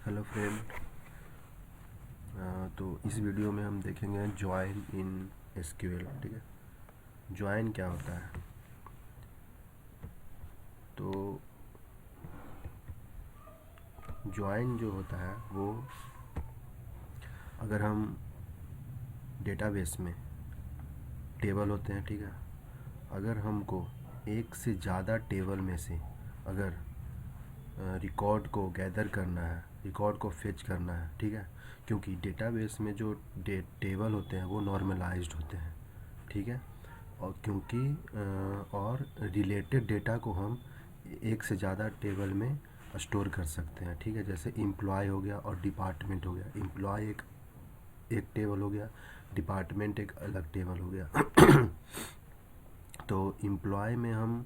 Hello friend. तो इस video में हम देखेंगे ज्वाइन इन एसक्यूएल। ठीक है, ज्वाइन क्या होता है? तो ज्वाइन जो होता है वो, अगर हम डेटाबेस में टेबल होते हैं, ठीक है, अगर हमको एक से ज़्यादा टेबल में से अगर रिकॉर्ड को गैदर करना है, रिकॉर्ड को फेच करना है, ठीक है, क्योंकि डेटाबेस में जो टेबल होते हैं वो नॉर्मलाइज्ड होते हैं, ठीक है, और क्योंकि और रिलेटेड डेटा को हम एक से ज़्यादा टेबल में स्टोर कर सकते हैं, ठीक है। जैसे एम्प्लॉय हो गया और डिपार्टमेंट हो गया। एम्प्लॉय एक एक टेबल हो गया, डिपार्टमेंट एक अलग टेबल हो गया। तो एम्प्लॉय में हम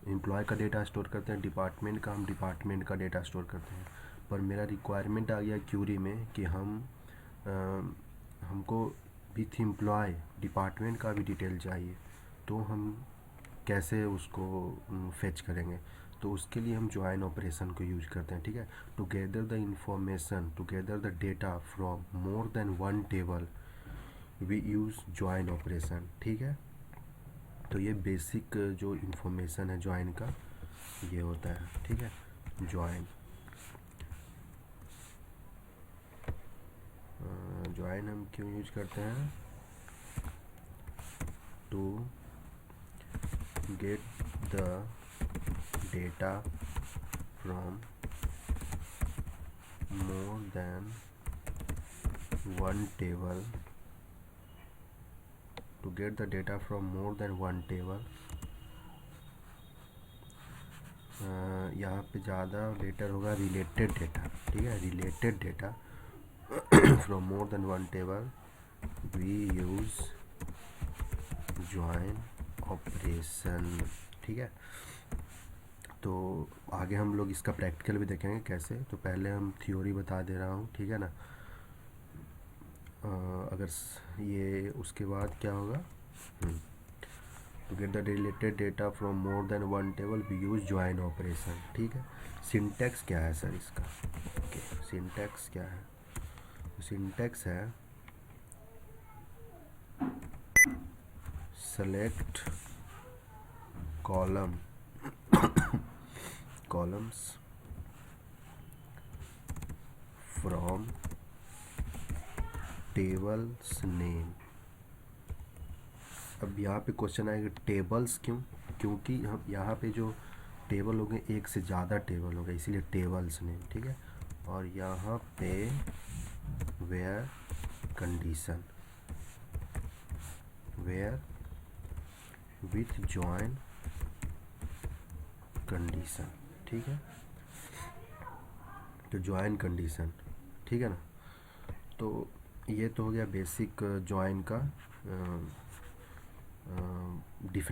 एम्प्लॉय का डेटा स्टोर करते हैं, डिपार्टमेंट का हम डिपार्टमेंट का डेटा स्टोर करते हैं। पर मेरा रिक्वायरमेंट आ गया क्यूरी में कि हमको विथ एम्प्लॉय डिपार्टमेंट का भी डिटेल चाहिए, तो हम कैसे उसको फेच करेंगे? तो उसके लिए हम ज्वाइन ऑपरेशन को यूज करते हैं, ठीक है। To gather the information, to gather the data from more than one table we use join operation, ठीक है। तो ये बेसिक जो इन्फॉर्मेशन है ज्वाइन का, ये होता है, ठीक है। ज्वाइन ज्वाइन हम क्यों यूज करते हैं? To get the data from more than one table, to get the data from more than one table. यहाँ पे ज़्यादा लेटर होगा रिलेटेड डेटा, ठीक है, related data from more than one table we use join operation, ठीक है। तो आगे हम लोग इसका प्रैक्टिकल भी देखेंगे कैसे। तो पहले हम थ्योरी बता दे रहा हूँ, ठीक है ना। अगर ये उसके बाद क्या होगा, to get the related data from more than one table we use join operation, ठीक है। सिंटैक्स क्या है सर इसका? ओके, सिंटैक्स क्या है? सिंटैक्स है select column columns from tables name. अब यहाँ पे क्वेश्चन आएगा टेबल्स क्यों? क्योंकि हम यहाँ पे जो टेबल हो गए, एक से ज़्यादा टेबल हो गए, इसीलिए टेबल्स नेम, ठीक है। और यहाँ पे where condition, where with join condition, ठीक है। तो ज्वाइन कंडीशन, ठीक है ना। तो ये तो हो गया बेसिक ज्वाइन का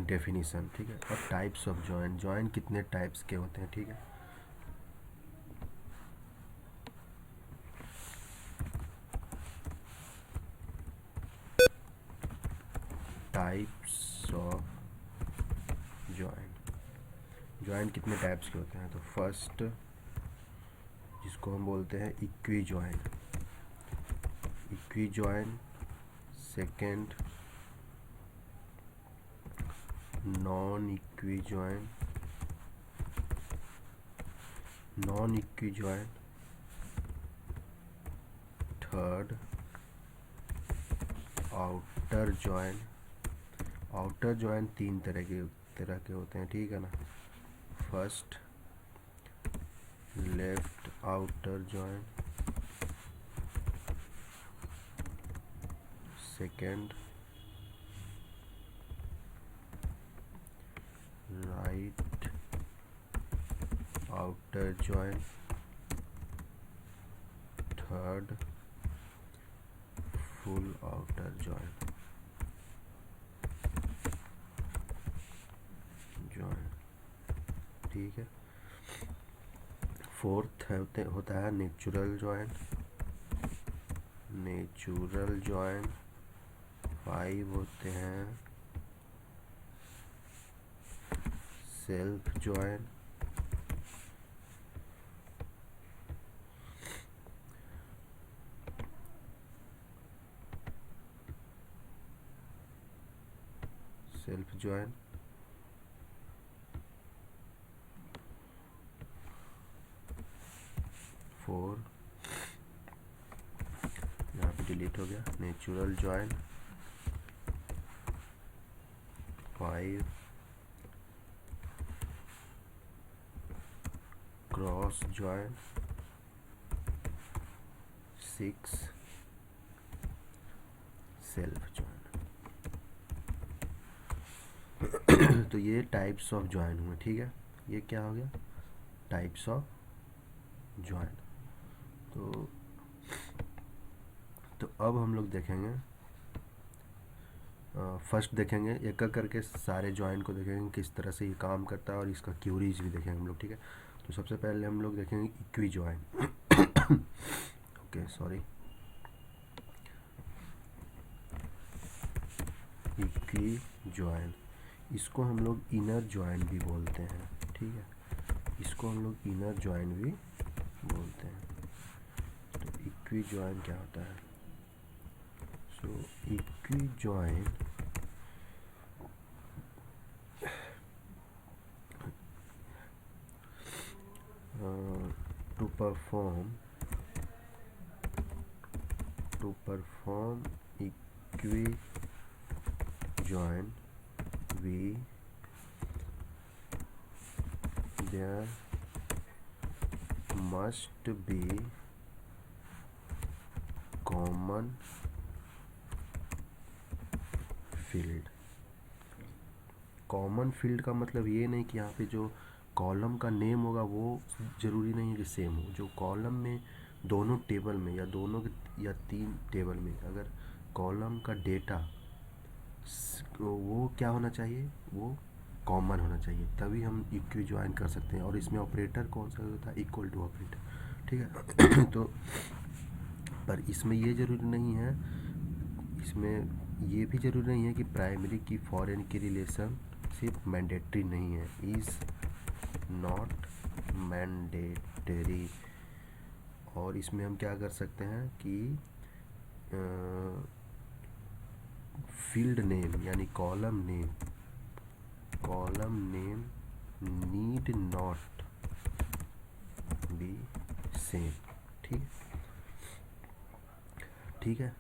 डेफिनेशन, ठीक है। और टाइप्स ऑफ ज्वाइन, ज्वाइन कितने टाइप्स के होते हैं, ठीक है। टाइप्स ऑफ ज्वाइन, ज्वाइन कितने टाइप्स के होते हैं? तो फर्स्ट, जिसको हम बोलते हैं equi join, equi join. Second, non equi join, non equi join. Third, outer join. Outer join तीन तरह के होते हैं, ठीक है ना। First, left outer join. Second, right outer join. Third, full outer join, ठीक है। फोर्थ होता है natural join, natural join. Five होते हैं self join. Self join, four, यहाँ पे डिलीट हो गया, natural join, five, cross join, six, self join. तो ये टाइप्स ऑफ ज्वाइन हुए, ठीक है। ये क्या हो गया, टाइप्स ऑफ ज्वाइन। तो अब हम लोग देखेंगे, फर्स्ट देखेंगे एक एक करके सारे ज्वाइन को देखेंगे किस तरह से ये काम करता है, और इसका क्यूरीज भी देखेंगे हम लोग, ठीक है। तो सबसे पहले हम लोग देखेंगे equi join. Okay sorry, equi join, इसको हम लोग इनर ज्वाइन भी बोलते हैं, ठीक है। इसको हम लोग इनर ज्वाइन भी बोलते हैं। तो इक्वी ज्वाइन क्या होता है, so equi join to perform equi join there must be common field। Common field का मतलब ये नहीं कि यहाँ पे जो कॉलम का नेम होगा वो ज़रूरी नहीं है कि सेम हो। जो कॉलम में दोनों टेबल में या दोनों या तीन टेबल में अगर कॉलम का डेटा वो क्या होना चाहिए, वो कॉमन होना चाहिए, तभी हम इक्वी ज्वाइन कर सकते हैं। और इसमें ऑपरेटर कौन सा होता है, इक्वल टू ऑपरेटर, ठीक है। तो पर इसमें ये ज़रूरी नहीं है, इसमें ये भी ज़रूरी नहीं है कि प्राइमरी की फॉरेन की रिलेशनशिप मैंडेटरी नहीं है, इज़ नॉट मैंडेटरी। और इसमें हम क्या कर सकते हैं कि फील्ड नेम यानी column name need not be same, ठीक है।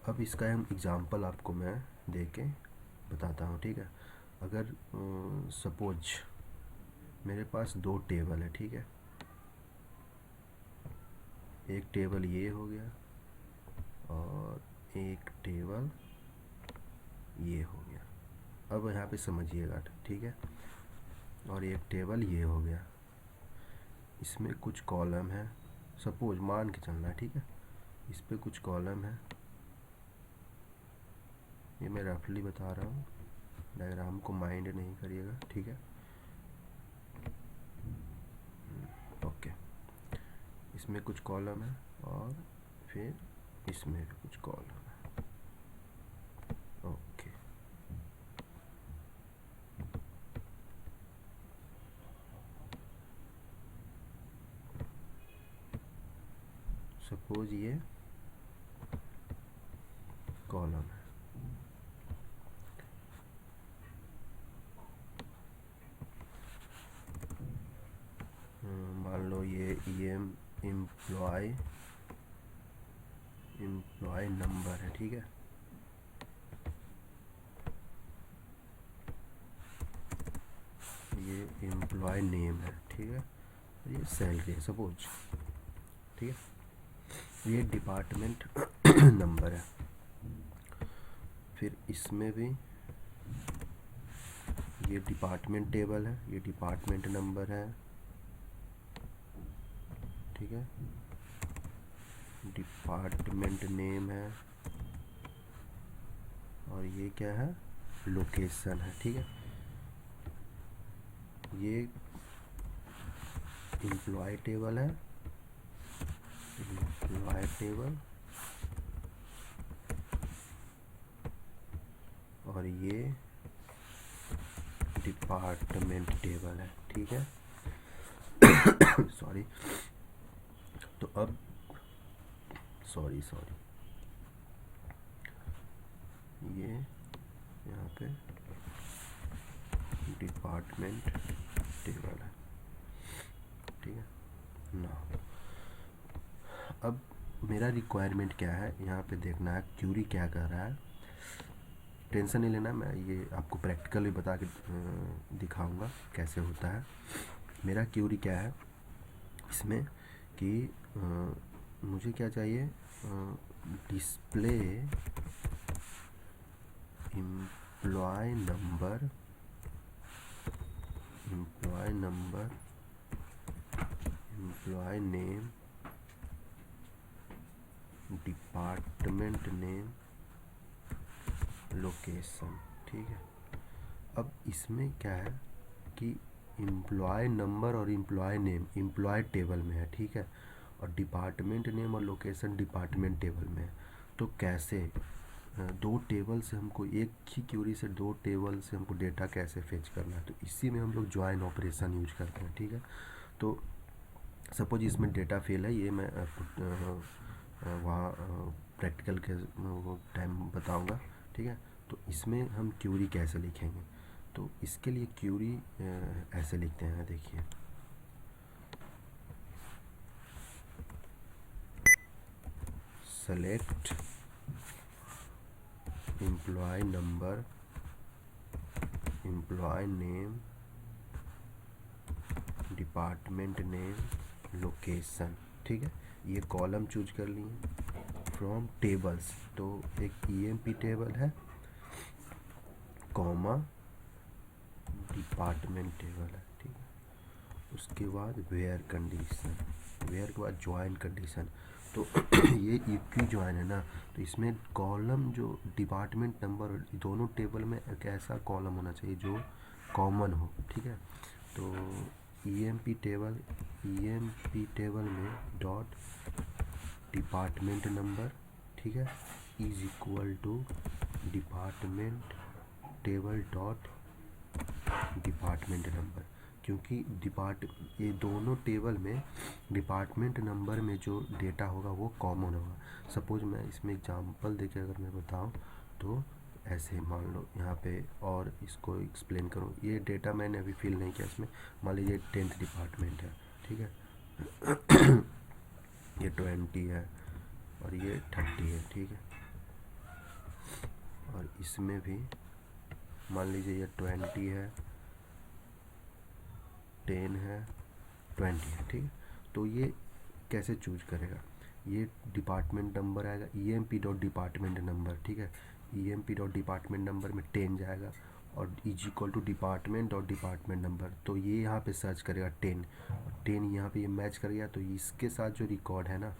अब इसका हम एग्जांपल आपको मैं दे के बताता हूँ, ठीक है। अगर सपोज मेरे पास दो टेबल है, ठीक है। एक टेबल ये हो गया और एक टेबल ये हो गया। अब यहाँ पे समझिएगा, ठीक है। और एक टेबल ये हो गया, इसमें कुछ कॉलम है, सपोज मान के चलना है, ठीक है। इस पे कुछ कॉलम है, ये मैं रफली बता रहा हूँ, डायग्राम को माइंड नहीं करिएगा, ठीक है। ओके, इसमें कुछ कॉलम है और फिर इसमें भी कुछ कॉलम है, ओके। सपोज ये कॉलम है, मान लो ये एम्प्लॉय नंबर है, ठीक है। ये एम्प्लॉय नेम है, ठीक है। ये सैलरी है सपोज, ठीक है। ये डिपार्टमेंट नंबर है, फिर इसमें भी ये डिपार्टमेंट टेबल है, ये डिपार्टमेंट नंबर है, ठीक है। डिपार्टमेंट नेम है और ये क्या है, लोकेशन है, ठीक है। ये एम्प्लॉय टेबल है, एम्प्लॉय टेबल, और ये डिपार्टमेंट टेबल है, ठीक है। सॉरी, तो अब सॉरी ये यहाँ पे डिपार्टमेंट टेबल है, ठीक है ना। अब मेरा रिक्वायरमेंट क्या है यहाँ पे देखना है, क्यूरी क्या कर रहा है। टेंशन नहीं लेना, मैं ये आपको प्रैक्टिकली बता के दिखाऊंगा कैसे होता है। मेरा क्यूरी क्या है इसमें कि मुझे क्या चाहिए, display employee number, employee name, department name, location, ठीक है। अब इसमें क्या है कि एम्प्लॉय नंबर और एम्प्लॉय नेम एम्प्लॉय टेबल में है, ठीक है, और डिपार्टमेंट नेम और लोकेशन डिपार्टमेंट टेबल में है। तो कैसे दो टेबल से हमको, एक ही क्यूरी से दो टेबल से हमको डेटा कैसे फेच करना है, तो इसी में हम लोग ज्वाइन ऑपरेशन यूज करते हैं, ठीक है। तो सपोज इसमें डेटा फेल है, ये मैं वहाँ प्रैक्टिकल के टाइम बताऊंगा, ठीक है। तो इसमें हम क्यूरी कैसे लिखेंगे, तो इसके लिए क्यूरी ऐसे लिखते हैं, देखिए select employee number, employee name, department name, location, ठीक है। ये कॉलम चूज कर लिए फ्रॉम टेबल्स, तो एक ईएमपी टेबल है, कॉमा डिपार्टमेंट टेबल है, ठीक है। उसके बाद वेयर कंडीशन, वेयर के बाद ज्वाइन कंडीशन। तो ये इक्वी ज्वाइन है ना, तो इसमें कॉलम जो डिपार्टमेंट नंबर दोनों टेबल में एक ऐसा कॉलम होना चाहिए जो कॉमन हो, ठीक है। तो ईएमपी टेबल में डॉट डिपार्टमेंट नंबर, ठीक है, is equal to department table dot department number, क्योंकि ये दोनों टेबल में डिपार्टमेंट नंबर में जो डेटा होगा वो कॉमन होगा। सपोज मैं इसमें एग्जांपल देके अगर मैं बताऊं तो ऐसे मान लो यहाँ पे, और इसको एक्सप्लेन करूँ, ये डेटा मैंने अभी फिल नहीं किया इसमें। मान लीजिए 10th डिपार्टमेंट है, ठीक है ये 20 है और ये 30 है, ठीक है। और इसमें भी मान लीजिए ये 20 है, 10 है, 20 है, ठीक है। तो ये कैसे चूज करेगा, ये डिपार्टमेंट नंबर आएगा ईएमपी डॉट डिपार्टमेंट नंबर, ठीक है। ईएमपी डॉट डिपार्टमेंट नंबर में 10 जाएगा और is equal to department dot department number, तो ये यहाँ पे सर्च करेगा 10 यहाँ पे ये मैच कर गया। तो इसके साथ जो रिकॉर्ड है ना,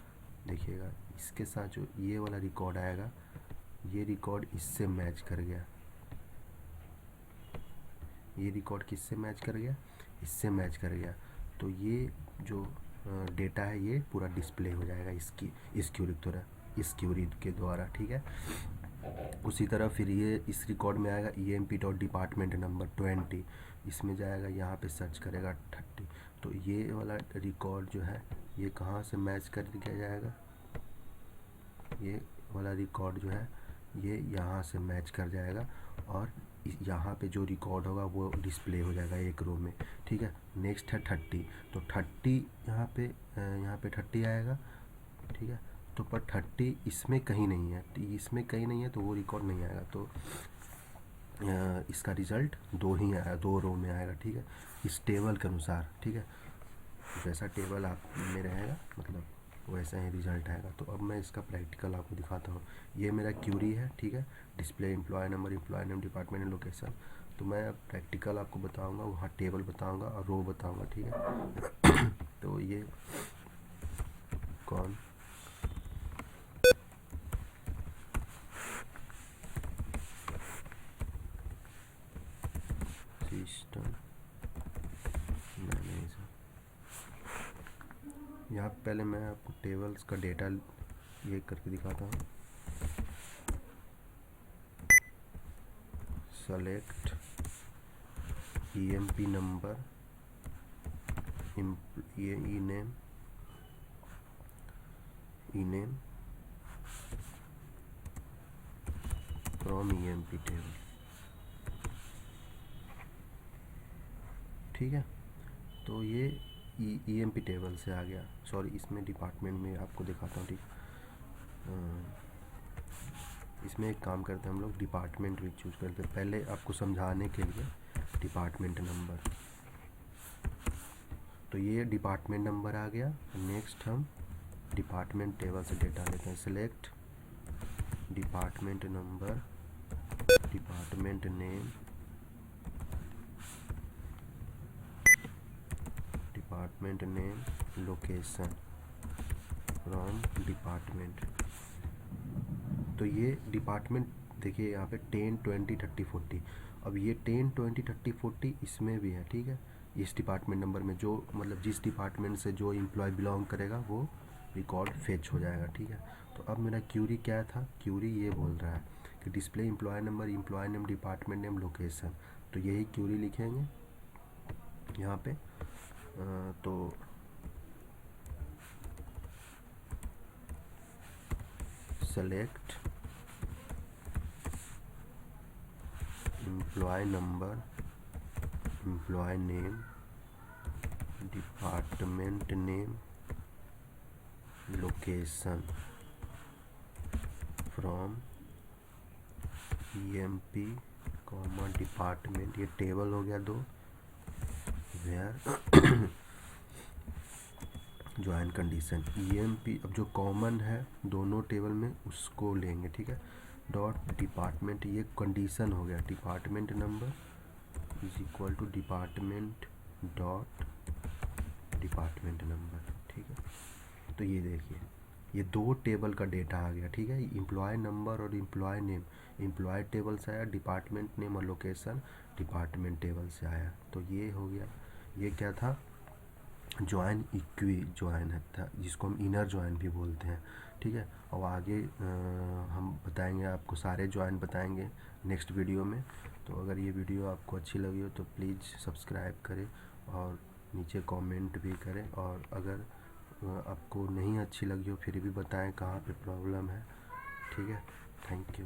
देखिएगा इसके साथ जो ये वाला रिकॉर्ड आएगा, ये रिकॉर्ड इससे मैच कर गया, ये रिकॉर्ड किससे मैच कर गया, इससे मैच कर गया। तो ये जो डेटा है ये पूरा डिस्प्ले हो जाएगा इस क्यूरी के द्वारा, ठीक है। उसी तरह फिर ये इस रिकॉर्ड में आएगा ईएमपी डॉट डिपार्टमेंट नंबर 20, इसमें जाएगा, यहाँ पे सर्च करेगा 30। तो ये वाला रिकॉर्ड जो है ये कहाँ से मैच कर दिया जाएगा, ये वाला रिकॉर्ड जो है ये यहाँ से मैच कर जाएगा और यहाँ पे जो रिकॉर्ड होगा वो डिस्प्ले हो जाएगा एक रो में, ठीक है। नेक्स्ट है 30, तो 30 यहाँ पे 30 आएगा, ठीक है। तो पर 30 इसमें कहीं नहीं है, तो वो रिकॉर्ड नहीं आएगा। तो इसका रिज़ल्ट 2 ही आएगा, 2 रो में आएगा, ठीक है, इस टेबल के अनुसार, ठीक है। जैसा टेबल आप में रहेगा मतलब वैसा ही रिजल्ट आएगा। तो अब मैं इसका प्रैक्टिकल आपको दिखाता हूँ। ये मेरा क्यूरी है, ठीक है, display employee number, employee name, department and location. तो मैं अब प्रैक्टिकल आपको बताऊँगा, वहाँ टेबल बताऊँगा और रो बताऊँगा, ठीक है। तो ये कौन सिस्टम मैनेजर, यहाँ पहले मैं आपको टेबल्स का डेटा ये करके दिखाता हूँ। सेलेक्ट ईएमपी नंबर, ये ई नेम फ्रॉम ईएमपी टेबल, ठीक है। तो ये EMP टेबल से आ गया, सॉरी इसमें डिपार्टमेंट में आपको दिखाता हूँ, ठीक। इसमें एक काम करते हैं हम लोग, डिपार्टमेंट भी चूज करते हैं पहले आपको समझाने के लिए। डिपार्टमेंट नंबर, तो ये डिपार्टमेंट नंबर आ गया। नेक्स्ट हम डिपार्टमेंट टेबल से डेटा लेते हैं। Select department number, department name, department name, location from department. तो ये डिपार्टमेंट देखिए यहाँ पे 10, 20, 30, 40। अब ये 10, 20, 30, 40 इसमें भी है, ठीक है। इस डिपार्टमेंट नंबर में जो मतलब जिस डिपार्टमेंट से जो एम्प्लॉय बिलोंग करेगा वो रिकॉर्ड फेच हो जाएगा, ठीक है। तो अब मेरा क्यूरी क्या था, क्यूरी ये बोल रहा है कि display employee number, employee name, department name, location. तो यही क्यूरी लिखेंगे यहाँ पे। तो select employee number, employee name, department name, location from EMP comma department. ये टेबल हो गया 2। वेयर ज्वाइन कंडीशन EMP, अब जो कॉमन है दोनों टेबल में उसको लेंगे, ठीक है। डॉट डिपार्टमेंट, ये कंडीशन हो गया, department number is equal to department dot department number, ठीक है। तो ये देखिए ये 2 टेबल का डेटा आ गया, ठीक है। एम्प्लॉय नंबर और एम्प्लॉय नेम एम्प्लॉय टेबल से आया, डिपार्टमेंट नेम और लोकेशन डिपार्टमेंट टेबल से आया। तो ये हो गया, ये क्या था, ज्वाइन इक्वी ज्वाइन है था, जिसको हम इनर ज्वाइन भी बोलते हैं, ठीक है। और आगे हम बताएंगे आपको, सारे ज्वाइन बताएंगे नेक्स्ट वीडियो में। तो अगर ये वीडियो आपको अच्छी लगी हो तो प्लीज़ सब्सक्राइब करें और नीचे कमेंट भी करें। और अगर आपको नहीं अच्छी लगी हो फिर भी बताएं कहाँ पे प्रॉब्लम है, ठीक है। Thank you.